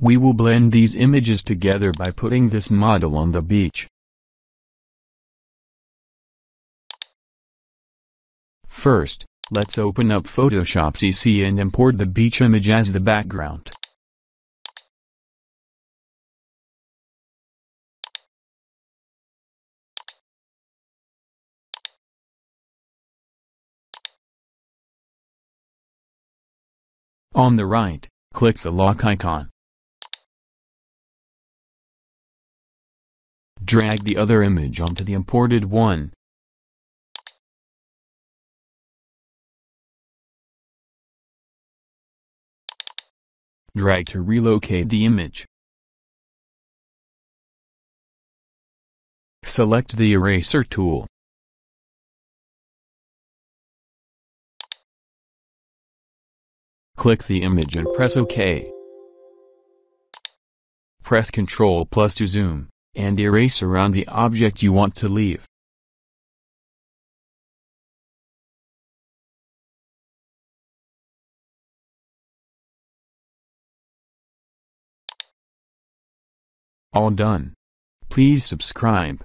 We will blend these images together by putting this model on the beach. First, let's open up Photoshop CC and import the beach image as the background. On the right, click the lock icon. Drag the other image onto the imported one. Drag to relocate the image. Select the eraser tool. Click the image and press OK. Press Ctrl+ to zoom, and erase around the object you want to leave. All done. Please subscribe.